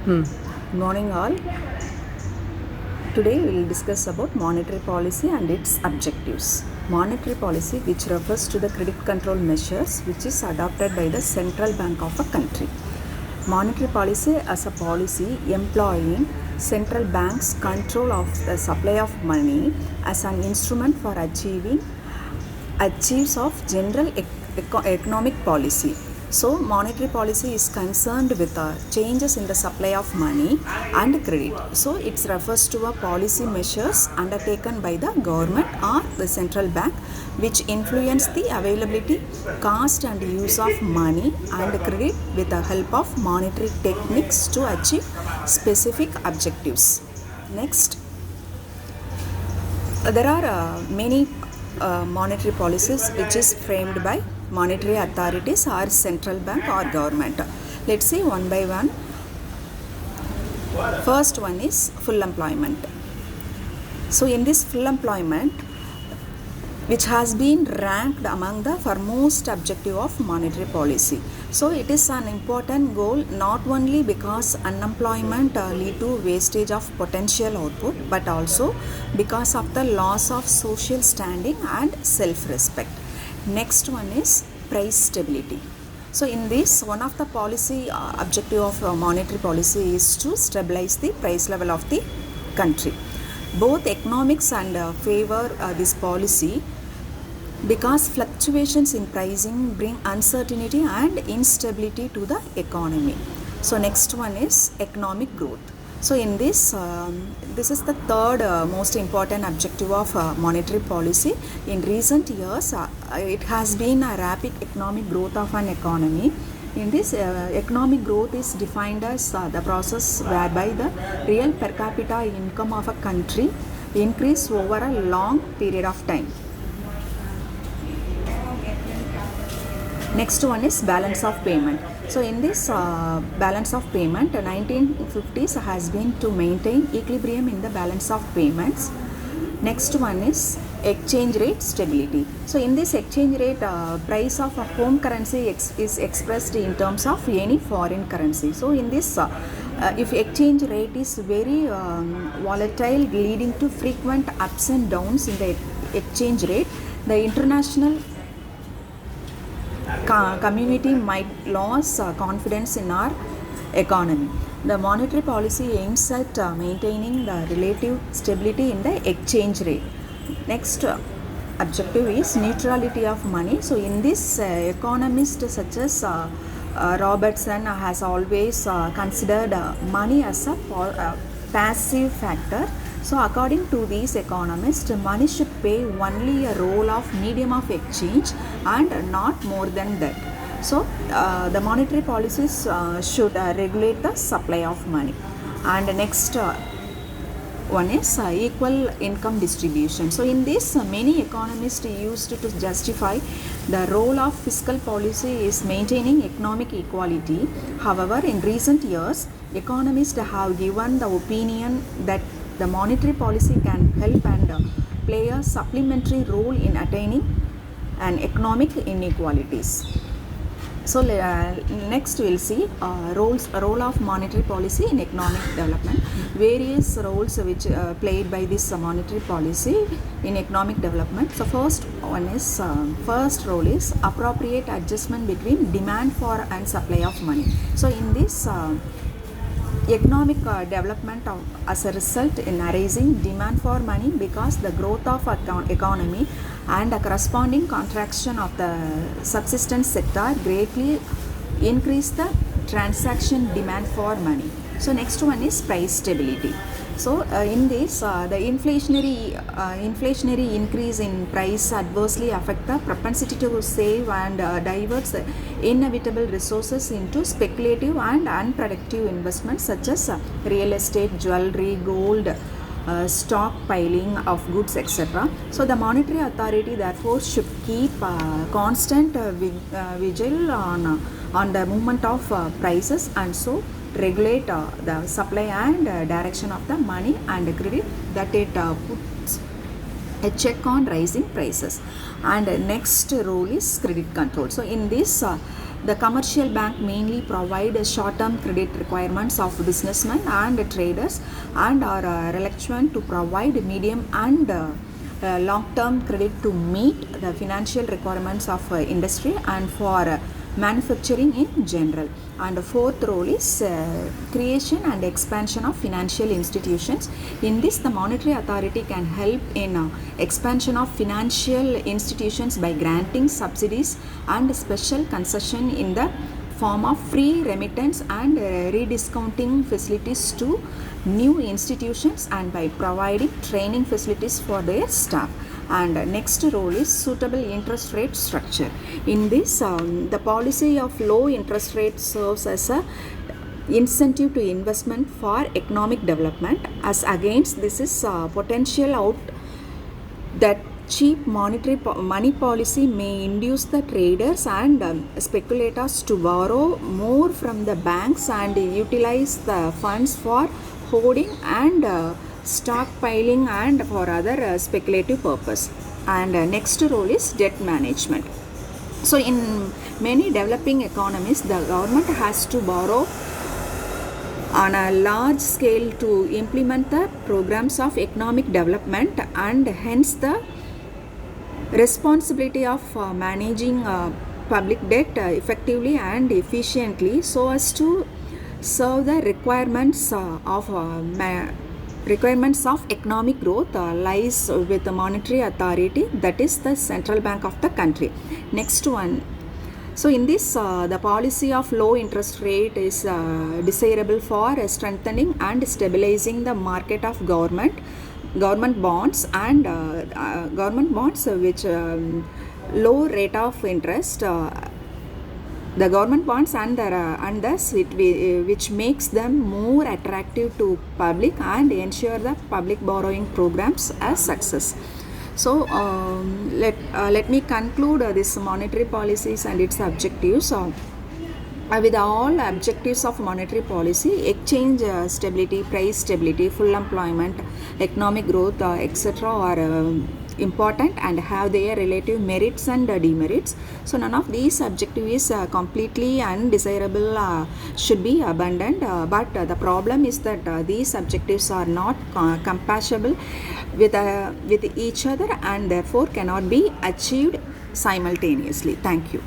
Good morning all. Today we will discuss about monetary policy and its objectives. Monetary policy, which refers to the credit control measures which is adopted by the central bank of a country. Monetary policy as a policy employing central bank's control of the supply of money as an instrument for achieves of general economic policy. So, monetary policy is concerned with changes in the supply of money and credit. So, it refers to a policy measures undertaken by the government or the central bank which influence the availability, cost and use of money and credit with the help of monetary techniques to achieve specific objectives. Next, there are many monetary policies which is framed by monetary authorities or central bank or government. Let's see one by one. First one is full employment. So in this full employment, which has been ranked among the foremost objective of monetary policy. So it is an important goal not only because unemployment lead to wastage of potential output, but also because of the loss of social standing and self-respect. Next one is price stability. So in this, one of the policy objective of monetary policy is to stabilize the price level of the country. Both economics and favor this policy because fluctuations in pricing bring uncertainty and instability to the economy. So next one is economic growth. So in this, this is the third most important objective of monetary policy. In recent years, it has been a rapid economic growth of an economy. In this, economic growth is defined as the process whereby the real per capita income of a country increase over a long period of time. Next one is balance of payment. So in this balance of payment, 1950s has been to maintain equilibrium in the balance of payments. Next one is exchange rate stability. So in this exchange rate, price of a home currency is expressed in terms of any foreign currency. So in this, if exchange rate is very volatile, leading to frequent ups and downs in the exchange rate, the international community might lose confidence in our economy. The monetary policy aims at maintaining the relative stability in the exchange rate. Next objective is neutrality of money. So in this, economists such as Robertson has always considered money as a passive factor. So according to these economists, money should play only a role of medium of exchange and not more than that. So the monetary policies should regulate the supply of money. And next one is equal income distribution. So in this, many economists used to justify the role of fiscal policy is maintaining economic equality. However, in recent years, economists have given the opinion that the monetary policy can help and play a supplementary role in attaining an economic inequalities. So next we'll see role of monetary policy in economic development. Various roles which played by this monetary policy in economic development. So first role is appropriate adjustment between demand for and supply of money. So in this, economic development as a result in arising demand for money because the growth of economy and a corresponding contraction of the subsistence sector greatly increase the transaction demand for money. So next one is price stability. So in this, the inflationary increase in price adversely affect the propensity to save and diverts inevitable resources into speculative and unproductive investments such as real estate, jewelry, gold, stockpiling of goods, etc. So the monetary authority therefore should keep constant vigil on the movement of prices and so regulate the supply and direction of the money and credit, that it puts a check on rising prices. And next role is credit control. So in this, The commercial bank mainly provide short-term credit requirements of businessmen and traders and are reluctant to provide medium and long-term credit to meet the financial requirements of industry and for manufacturing in general. And the fourth role is creation and expansion of financial institutions. In this, the monetary authority can help in expansion of financial institutions by granting subsidies and special concession in the form of free remittance and rediscounting facilities to new institutions and by providing training facilities for their staff. And next role is suitable interest rate structure. In this, the policy of low interest rate serves as a incentive to investment for economic development. As against this is potential out that cheap money policy may induce the traders and speculators to borrow more from the banks and utilize the funds for hoarding and stockpiling and for other speculative purpose. And next role is debt management. So in many developing economies, the government has to borrow on a large scale to implement the programs of economic development, and hence the responsibility of managing public debt effectively and efficiently so as to serve the requirements of economic growth lies with the monetary authority, that is the central bank of the country. Next one. So in this, the policy of low interest rate is desirable for strengthening and stabilizing the market of government bonds and government bonds which low rate of interest. The government bonds and thus which makes them more attractive to public and ensure the public borrowing programs as success. So let me conclude this monetary policies and its objectives. With all objectives of monetary policy, exchange stability, price stability, full employment, economic growth, etc. are important and have their relative merits and demerits. So none of these objectives is completely undesirable, should be abundant, but the problem is that these objectives are not compatible with each other and therefore cannot be achieved simultaneously. Thank you.